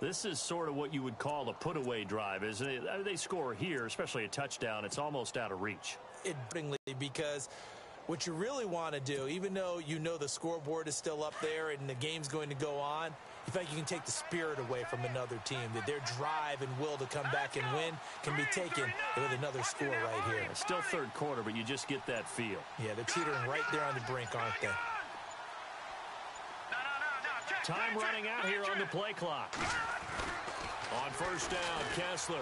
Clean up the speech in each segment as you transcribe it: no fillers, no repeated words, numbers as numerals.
This is sort of what you would call a put-away drive, isn't it? They score here, especially a touchdown. It's almost out of reach. Because what you really want to do, even though you know the scoreboard is still up there and the game's going to go on, you think you can take the spirit away from another team, that their drive and will to come back and win can be taken with another score right here. It's still third quarter, but you just get that feel. Yeah, they're teetering right there on the brink, aren't they? Time running out here on the play clock. On first down, Kessler.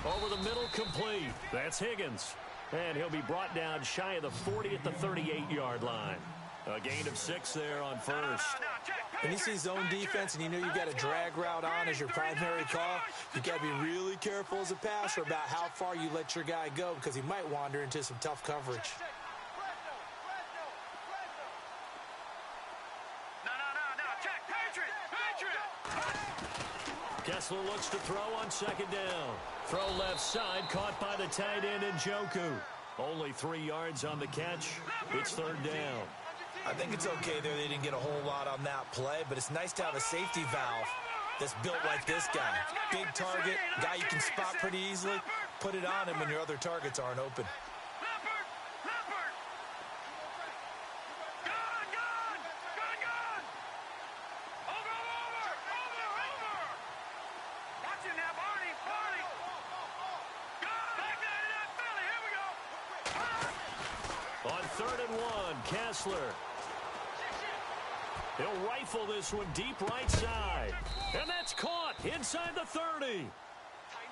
Over the middle, complete. That's Higgins. And he'll be brought down shy of the 40 at the 38-yard line. A gain of 6 there on first. When you see zone defense and you know you've got a drag route on as your primary call, you've got to be really careful as a passer about how far you let your guy go because he might wander into some tough coverage. Kessler looks to throw on second down. Throw left side, caught by the tight end Njoku. Only 3 yards on the catch. It's third down. I think it's okay there. They didn't get a whole lot on that play, but it's nice to have a safety valve that's built like this guy. Big target, guy you can spot pretty easily. Put it on him when your other targets aren't open. On 3rd and 1, Kessler. He'll rifle this one deep right side. And that's caught inside the 30.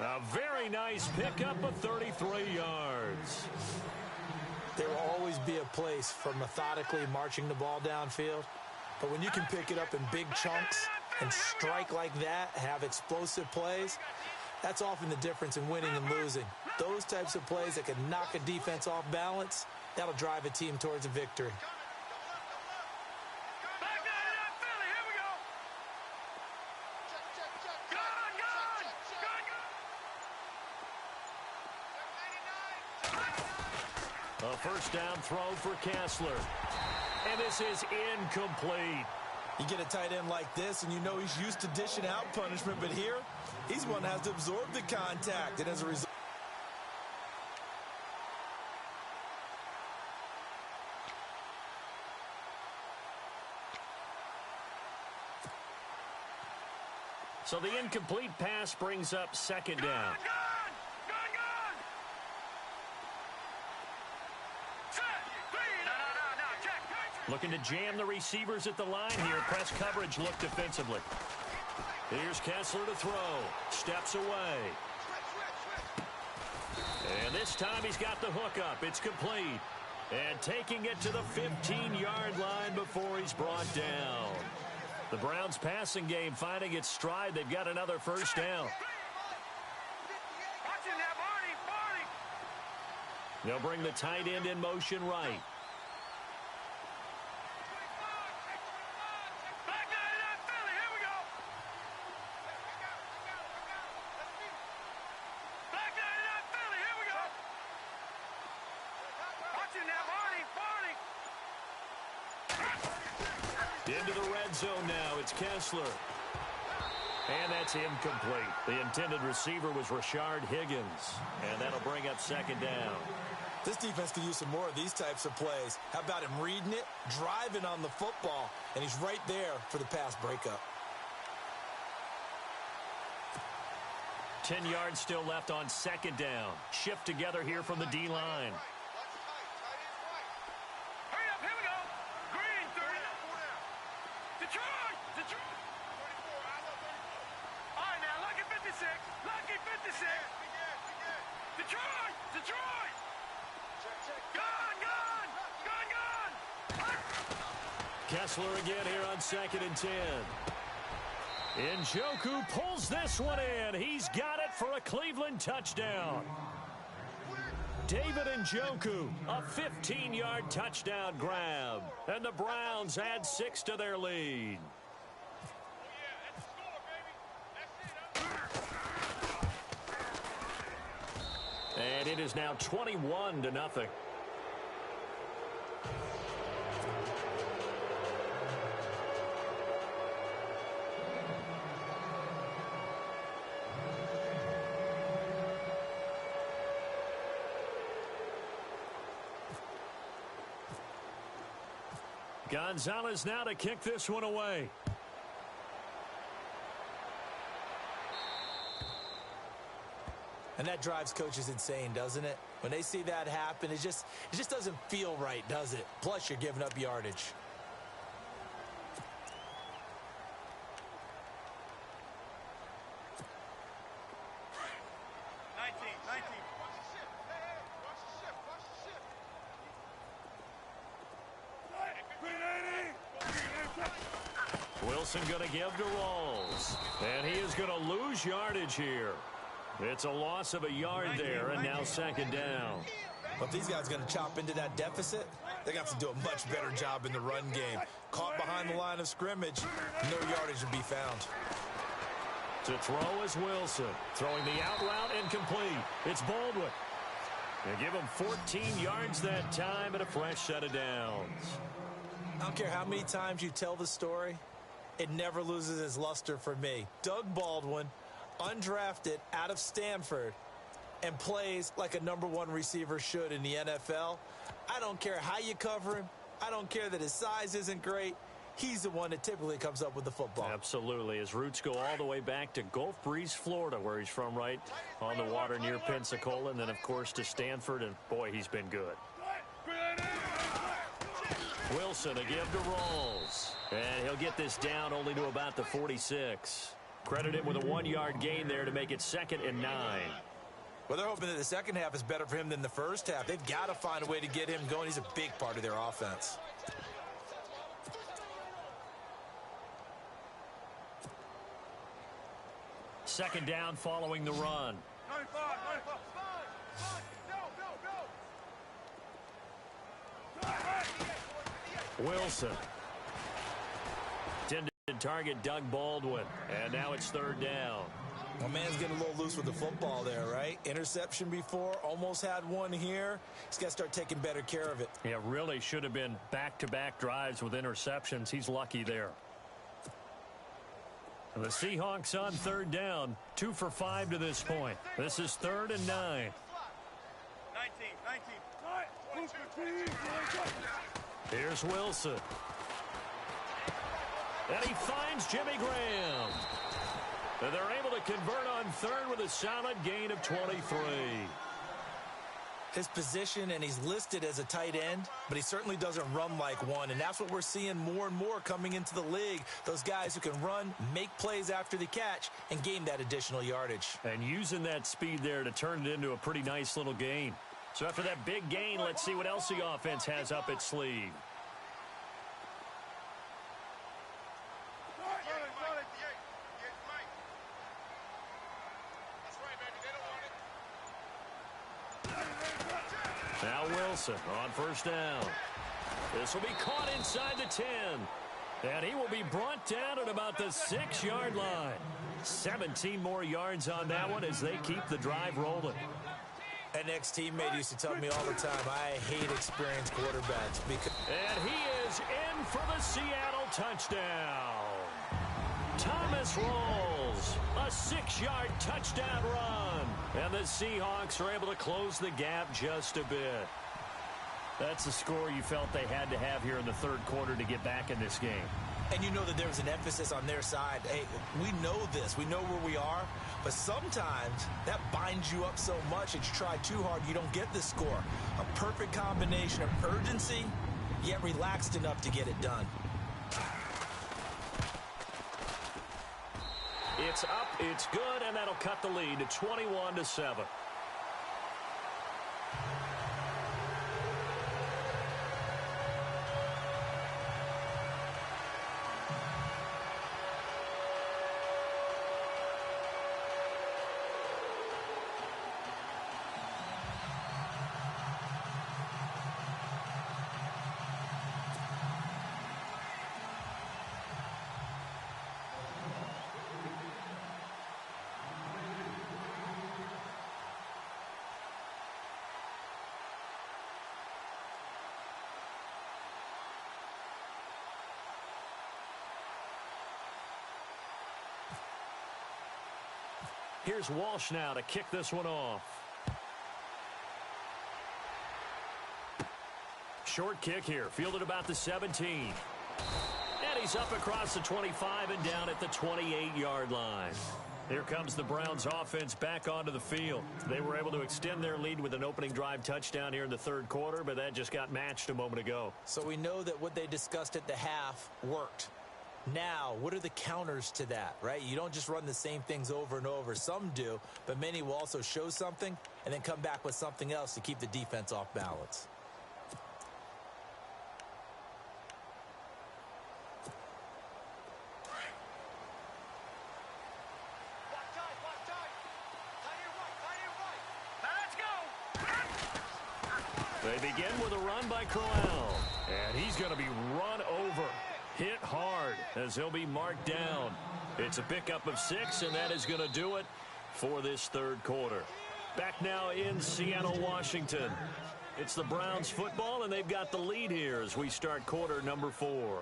A very nice pickup of 33 yards. There will always be a place for methodically marching the ball downfield. But when you can pick it up in big chunks and strike like that, have explosive plays, that's often the difference in winning and losing. Those types of plays that can knock a defense off balance, that'll drive a team towards a victory. A first down throw for Kessler. And this is incomplete. You get a tight end like this, and you know he's used to dishing out punishment, but here, he's one that has to absorb the contact, and as a result, so the incomplete pass brings up second down. Looking to jam the receivers at the line here. Press coverage look defensively. Here's Kessler to throw. Steps away. And this time he's got the hook up. It's complete. And taking it to the 15-yard line before he's brought down. The Browns passing game finding its stride. They've got another first down. They'll bring the tight end in motion right. Into the red zone now. It's Kessler. And that's incomplete. The intended receiver was Rashard Higgins. And that'll bring up second down. This defense could use some more of these types of plays. How about him reading it, driving on the football, and he's right there for the pass breakup. 10 yards still left on second down. Shift together here from the D-line. Kessler again here on 2nd and 10. Njoku pulls this one in. He's got it for a Cleveland touchdown. David Njoku, a 15-yard touchdown grab. And the Browns add 6 to their lead. And it is now 21-0. Gonzalez now to kick this one away. And that drives coaches insane, doesn't it? When they see that happen, it just doesn't feel right, does it? Plus, you're giving up yardage. Wilson going to give to Rawls. And he is going to lose yardage here. It's a loss of a yard there, and now second down. But if these guys are going to chop into that deficit, they're going to have to do a much better job in the run game. Caught behind the line of scrimmage, no yardage to be found. To throw is Wilson. Throwing the out route incomplete. It's Baldwin. They give him 14 yards that time and a fresh set of downs. I don't care how many times you tell the story, it never loses its luster for me. Doug Baldwin, undrafted out of Stanford, and plays like a #1 receiver should in the NFL. I don't care how you cover him. I don't care that his size isn't great. He's the one that typically comes up with the football. Absolutely. His roots go all the way back to Gulf Breeze, Florida, where he's from, right on the water near Pensacola, and then, of course, to Stanford, and, boy, he's been good. Wilson, a give to Rawls. And he'll get this down only to about the 46. Credit him with a 1-yard gain there to make it 2nd and 9. Well, they're hoping that the second half is better for him than the first half. They've got to find a way to get him going. He's a big part of their offense. Second down following the run. 95. Wilson. Intended target Doug Baldwin. And now it's 3rd down. My man's getting a little loose with the football there, right? Interception before, almost had one here. He's got to start taking better care of it. Yeah, really should have been back-to-back drives with interceptions. He's lucky there. And the Seahawks on 3rd down, 2 for 5 to this point. This is 3rd and 9. 19. Here's Wilson. And he finds Jimmy Graham. And they're able to convert on 3rd with a solid gain of 23. His position, and he's listed as a tight end, but he certainly doesn't run like one, and that's what we're seeing more and more coming into the league. Those guys who can run, make plays after the catch, and gain that additional yardage. And using that speed there to turn it into a pretty nice little gain. So after that big gain, let's see what else the offense has up its sleeve. Now Wilson on 1st down. This will be caught inside the 10. And he will be brought down at about the 6-yard line. 17 more yards on that one as they keep the drive rolling. An ex-teammate used to tell me all the time, I hate experienced quarterbacks. And he is in for the Seattle touchdown. Thomas Rawls, a 6-yard touchdown run. And the Seahawks are able to close the gap just a bit. That's the score you felt they had to have here in the 3rd quarter to get back in this game. And you know that there was an emphasis on their side. Hey, we know this. We know where we are. But sometimes that binds you up so much that you try too hard, you don't get the score. A perfect combination of urgency, yet relaxed enough to get it done. It's up, it's good, and that'll cut the lead to 21-7. Here's Walsh now to kick this one off. short kick here, fielded about the 17. And he's up across the 25 and down at the 28-yard line. Here comes the Browns offense back onto the field. They were able to extend their lead with an opening drive touchdown here in the third quarter, but that just got matched a moment ago. So we know that what they discussed at the half worked. Now, what are the counters to that, right? You don't just run the same things over and over. Some do, but many will also show something and then come back with something else to keep the defense off balance. They begin with a run by Crowell, and he's going to be run over. Hit hard as he'll be marked down. It's a pickup of 6, and that is going to do it for this third quarter. Back now in Seattle, Washington. It's the Browns football, and they've got the lead here as we start quarter number 4.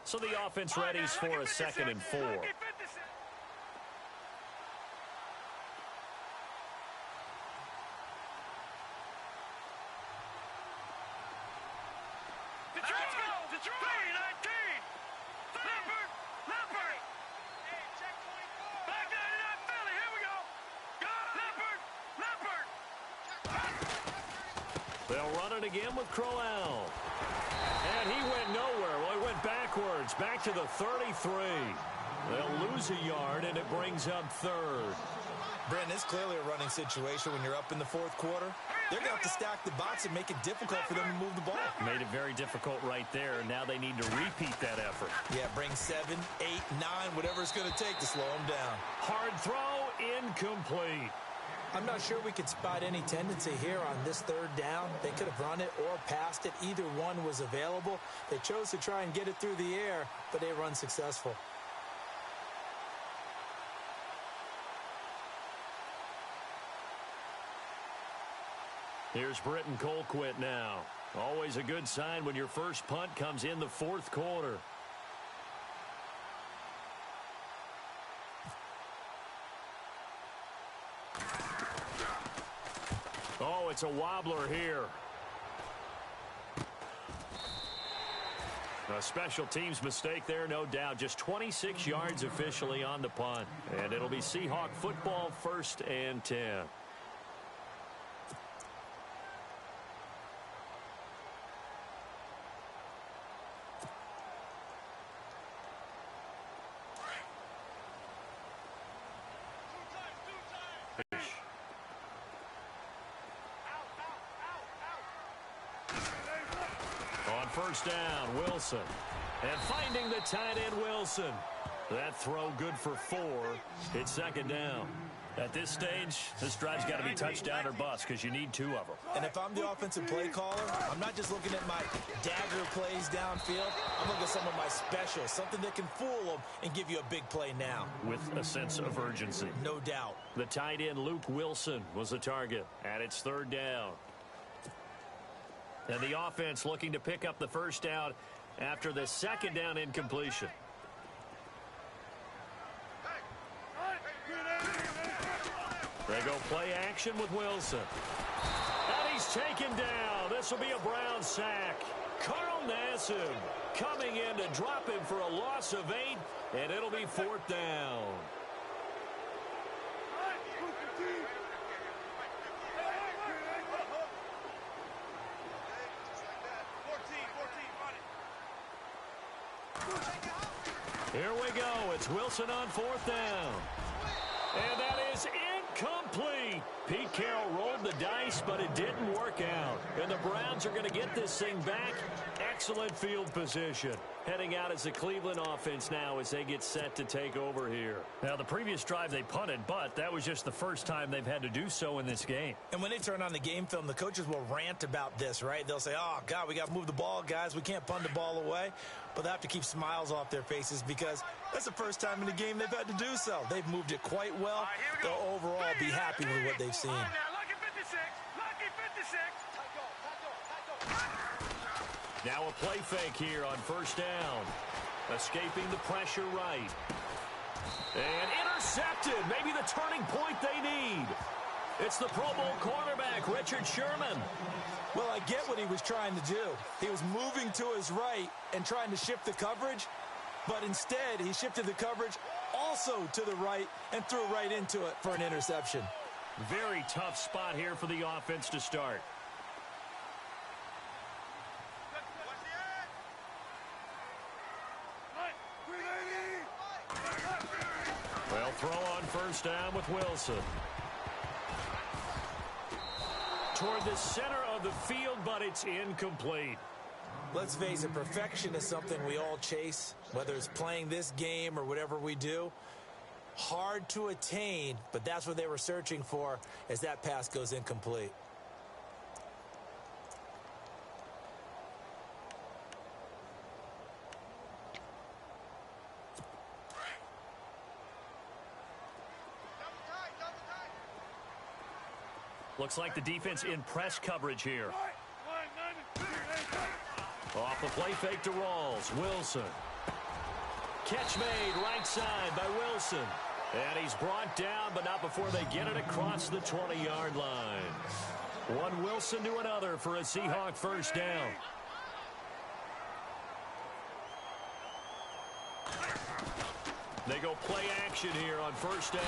So the offense readies for a 2nd and 4. They'll run it again with Crowell. And he went nowhere. Well, he went backwards, back to the 33. They'll lose a yard, and it brings up 3rd. Brent, it's clearly a running situation when you're up in the fourth quarter. They're going to have to stack the box and make it difficult for them to move the ball. Made it very difficult right there, and now they need to repeat that effort. Yeah, bring 7, 8, 9, whatever it's going to take to slow them down. Hard throw, incomplete. I'm not sure we could spot any tendency here on this third down. They could have run it or passed it. Either one was available. They chose to try and get it through the air, but they run successful. Here's Britton Colquitt now. Always a good sign when your first punt comes in the fourth quarter. Oh, it's a wobbler here. A special teams mistake there, no doubt. Just 26 yards officially on the punt. And it'll be Seahawk football, 1st and 10. First down, Wilson. And finding the tight end, Wilson. That throw good for 4. It's 2nd down. At this stage, this drive's got to be touchdown or bust because you need 2 of them. And if I'm the offensive play caller, I'm not just looking at my dagger plays downfield. I'm looking at some of my specials, something that can fool them and give you a big play now. With a sense of urgency. No doubt. The tight end, Luke Wilson, was the target. And it's 3rd down. And the offense looking to pick up the first down after the 2nd down incompletion. They go play action with Wilson. And he's taken down. This will be a Browns sack. Carl Nassib coming in to drop him for a loss of 8, and it'll be 4th down. Here we go. It's Wilson on 4th down. And that is incomplete. Pete Carroll rolled the dice, but it didn't work out. And the Browns are going to get this thing back. Excellent field position. Heading out as the Cleveland offense now as they get set to take over here. Now, the previous drive they punted, but that was just the first time they've had to do so in this game. And when they turn on the game film, the coaches will rant about this, right? They'll say, oh, God, we got to move the ball, guys. We can't punt the ball away. But they have to keep smiles off their faces because that's the first time in the game they've had to do so. They've moved it quite well. They'll overall be happy with what they've seen. Now a play fake here on first down. Escaping the pressure right. And intercepted. Maybe the turning point they need. It's the Pro Bowl cornerback, Richard Sherman. Well, I get what he was trying to do. He was moving to his right and trying to shift the coverage, but instead he shifted the coverage also to the right and threw right into it for an interception. Very tough spot here for the offense to start. Well, throw on first down with Wilson. Toward the center of the field, but it's incomplete. Let's face it, perfection is something we all chase, whether it's playing this game or whatever we do. Hard to attain, but that's what they were searching for as that pass goes incomplete. Looks like the defense in press coverage here. Off the play fake to Rawls. Wilson. Catch made right side by Wilson. And he's brought down, but not before they get it across the 20-yard line. One Wilson to another for a Seahawk first down. They go play action here on first down.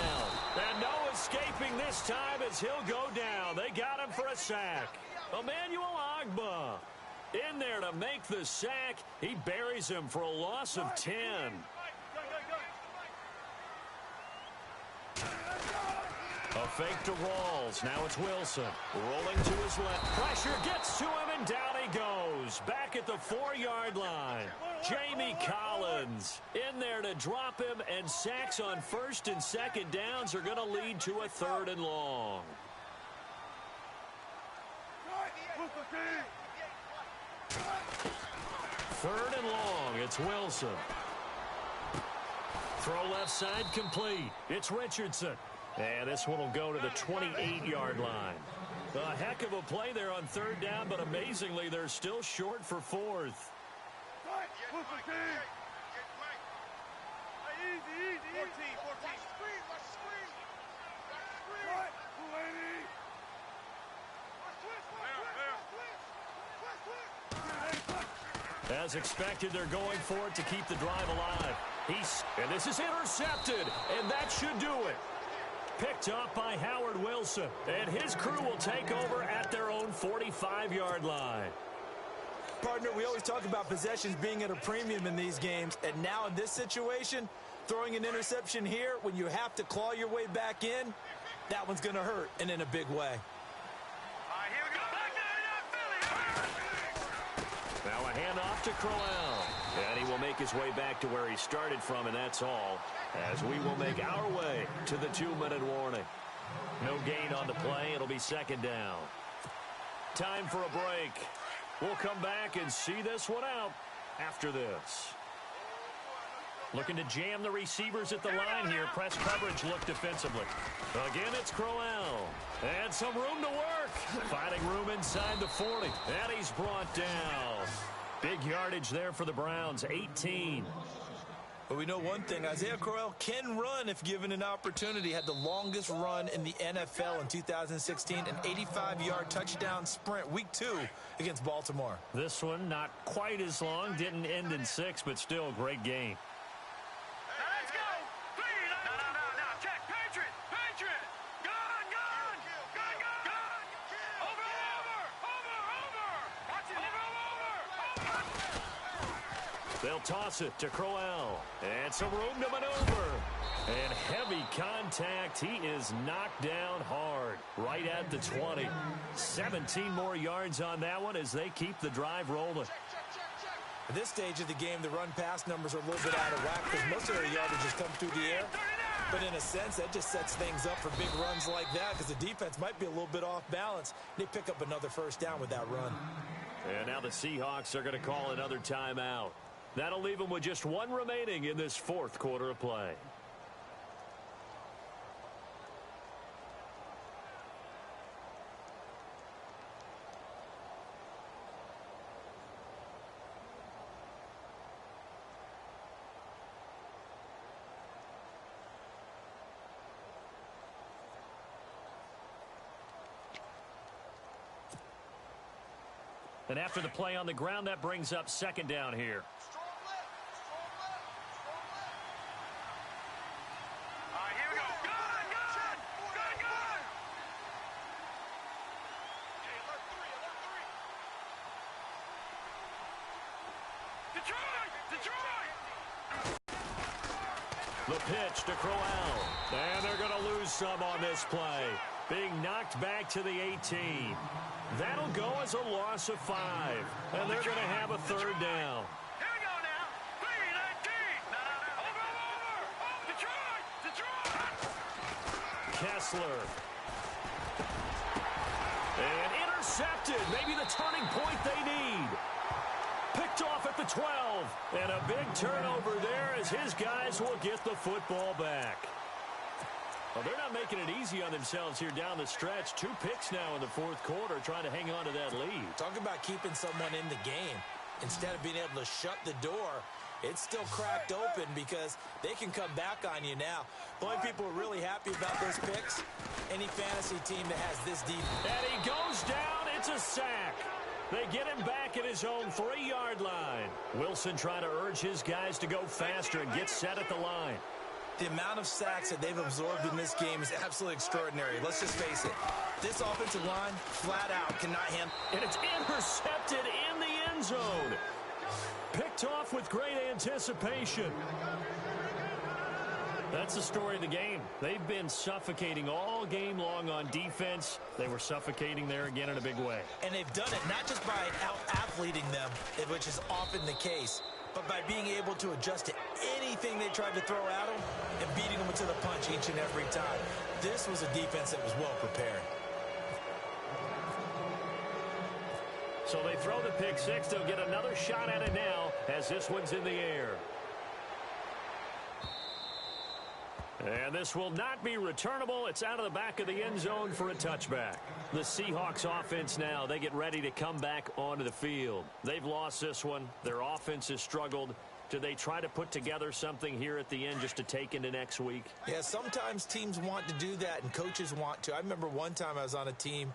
And no escaping this time as he'll go down. They got him for a sack. Emmanuel Ogbah in there to make the sack. He buries him for a loss of 10. A fake to Rawls. Now it's Wilson. Rolling to his left. Pressure gets to him, and down he goes. Back at the 4-yard line. Jamie Collins in there to drop him, and sacks on first and second downs are going to lead to a 3rd and long. Third and long. It's Wilson. Throw left side complete. It's Richardson. And this one will go to the 28-yard line. A heck of a play there on 3rd down, but amazingly, they're still short for 4th. As expected, they're going for it to keep the drive alive. And this is intercepted, and that should do it. Picked up by Howard Wilson, and his crew will take over at their own 45-yard line. Partner, we always talk about possessions being at a premium in these games, and now in this situation, throwing an interception here when you have to claw your way back in, that one's going to hurt, and in a big way. Now a handoff to Crowell. And he will make his way back to where he started from, and that's all, as we will make our way to the 2-minute warning. No gain on the play. It'll be 2nd down. Time for a break. We'll come back and see this one out after this. Looking to jam the receivers at the line here. Press coverage look defensively. Again, it's Crowell. And some room to work. Finding room inside the 40. And he's brought down. Big yardage there for the Browns, 18. But we know one thing, Isaiah Crowell can run if given an opportunity. Had the longest run in the NFL in 2016, an 85-yard touchdown sprint, week 2 against Baltimore. This one not quite as long, didn't end in 6, but still a great game. They'll toss it to Crowell. And some room to maneuver. And heavy contact. He is knocked down hard. Right at the 20. 17 more yards on that one as they keep the drive rolling. At this stage of the game, the run-pass numbers are a little bit out of whack because most of their yardage has come through the air. But in a sense, that just sets things up for big runs like that because the defense might be a little bit off balance. They pick up another first down with that run. And now the Seahawks are going to call another timeout. That'll leave them with just one remaining in this 4th quarter of play. And after the play on the ground, that brings up second down here. The pitch to Crowell. And they're going to lose some on this play. Being knocked back to the 18. That'll go as a loss of 5. And they're going to have a third down. Here we go now. 3-19. Over. Kessler. And intercepted. Maybe the turning point they need. Picked off at the 12. And a big turnover there as his guys will get the football back. Well, they're not making it easy on themselves here down the stretch. 2 picks now in the fourth quarter trying to hang on to that lead. Talk about keeping someone in the game. Instead of being able to shut the door, it's still cracked open because they can come back on you now. The only people who are really happy about those picks, any fantasy team that has this deep. And he goes down. It's a sack. They get him back at his own 3-yard line. Wilson trying to urge his guys to go faster and get set at the line. The amount of sacks that they've absorbed in this game is absolutely extraordinary. Let's just face it. This offensive line, flat out, cannot handle. And it's intercepted in the end zone. Picked off with great anticipation. That's the story of the game. They've been suffocating all game long on defense. They were suffocating there again in a big way. And they've done it not just by out-athleting them, which is often the case, but by being able to adjust to anything they tried to throw at them and beating them to the punch each and every time. This was a defense that was well prepared. So they throw the pick six. They'll get another shot at it now as this one's in the air. And this will not be returnable. It's out of the back of the end zone for a touchback. The Seahawks offense now, they get ready to come back onto the field. They've lost this one. Their offense has struggled. Do they try to put together something here at the end just to take into next week? Yeah, sometimes teams want to do that and coaches want to. I remember one time I was on a team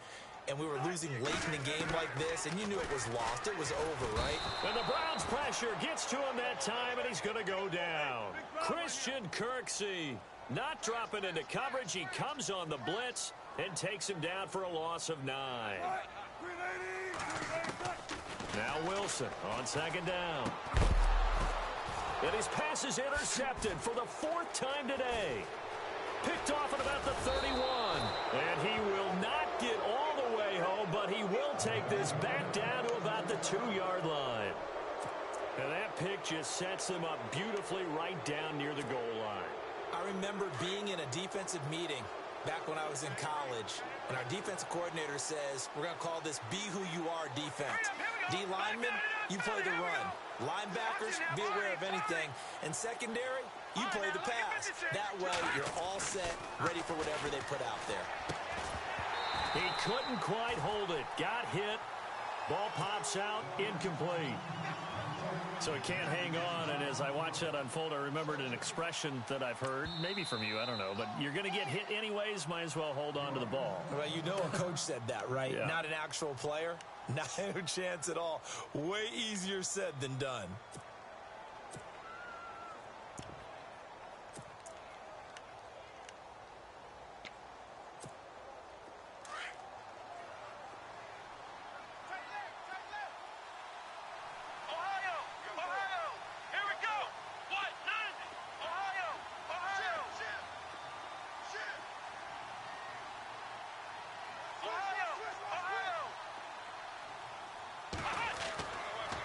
and we were losing late in the game like this, and you knew it was lost. It was over, right? And the Browns' pressure gets to him that time, and he's going to go down. Christian Kirksey not dropping into coverage. He comes on the blitz and takes him down for a loss of 9. Now Wilson on second down. And his pass is intercepted for the 4th time today. Picked off at about the 31. And he will not get all the way home, but he will take this back down to about the 2-yard line. And that pick just sets him up beautifully right down near the goal line. I remember being in a defensive meeting back when I was in college, and our defensive coordinator says, we're going to call this Be Who You Are defense. D linemen, you play the run. Linebackers, be aware of anything. And secondary, you play the pass. That way, you're all set, ready for whatever they put out there. He couldn't quite hold it. Got hit. Ball pops out, incomplete. So he can't hang on, and as I watch that unfold, I remembered an expression that I've heard, maybe from you, I don't know, but you're going to get hit anyways, might as well hold on to the ball. Well, you know a coach said that, right? Yeah. Not an actual player. Not a chance at all. Way easier said than done.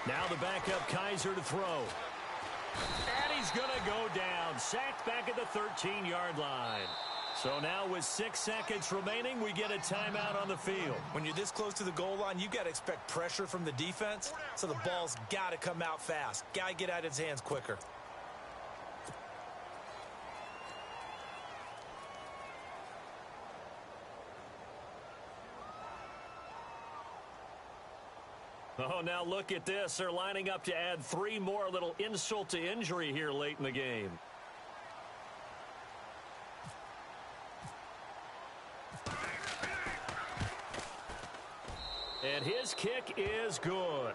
Now the backup Kaiser to throw. And he's going to go down. Sacked back at the 13-yard line. So now with 6 seconds remaining, we get a timeout on the field. When you're this close to the goal line, you got to expect pressure from the defense. So the ball's got to come out fast. Got to get out of his hands quicker. Oh, now look at this. They're lining up to add 3 more, a little insult to injury here late in the game. And his kick is good.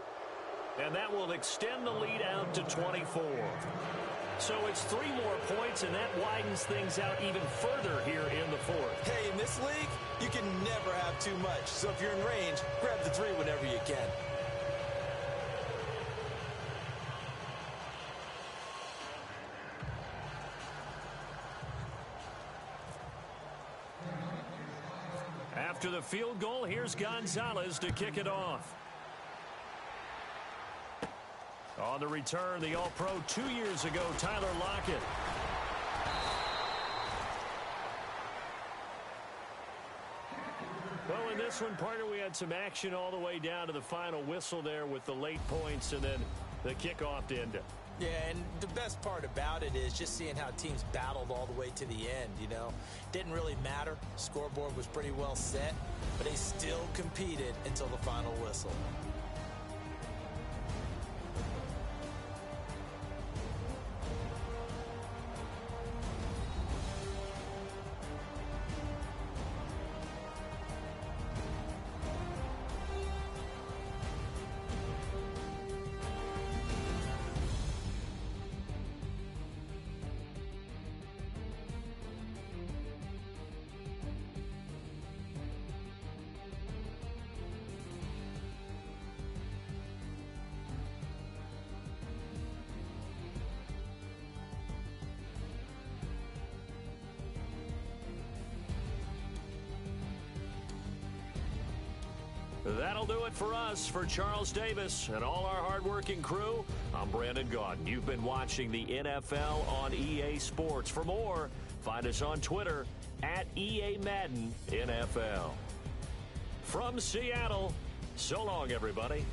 And that will extend the lead out to 24. So it's 3 more points, and that widens things out even further here in the fourth. Hey, in this league, you can never have too much. So if you're in range, grab the 3 whenever you can. After the field goal, here's Gonzalez to kick it off. On the return, the All-Pro 2 years ago, Tyler Lockett. Well, in this one, partner, we had some action all the way down to the final whistle there with the late points and then the kickoff to end it. Yeah, and the best part about it is just seeing how teams battled all the way to the end, you know. Didn't really matter. Scoreboard was pretty well set, but they still competed until the final whistle. That'll do it for us. For Charles Davis and all our hardworking crew, I'm Brandon Gaudin. You've been watching the NFL on EA Sports. For more, find us on Twitter at EA Madden NFL. From Seattle, so long, everybody.